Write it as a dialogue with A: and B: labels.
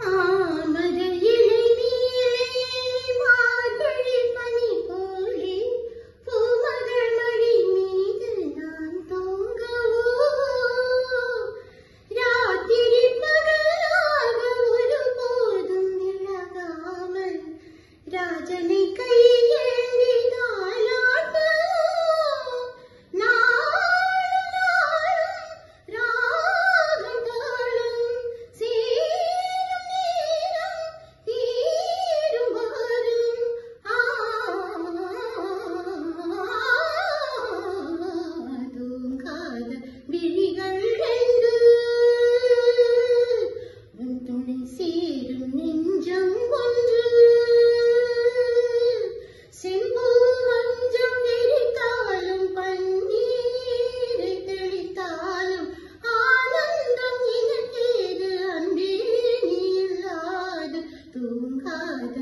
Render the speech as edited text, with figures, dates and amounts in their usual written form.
A: மாமர இலை நீலே மார்கழி பனி போலே பூமகள் மடி மீது நான் தூங்கவோ ராத்திரி பகலாக ஒருபோதும் விலகாமல் ராஜனை கையேந்தி தாலாட்டோ நாளும் ராகம் தாளம் சேரும் நேரம் தீரும் வாரும் தூங்காத விழிகள் ரெண்டு உன் துணை சேரும் நெஞ்சம் ஒன்று செம்பூ மஞ்சம் எரித்தாலும் பன்னீரை தெளித்தாலும் ஆனந்தம் எனக்கேது அன்பே நீ இல்லாது தூங்காத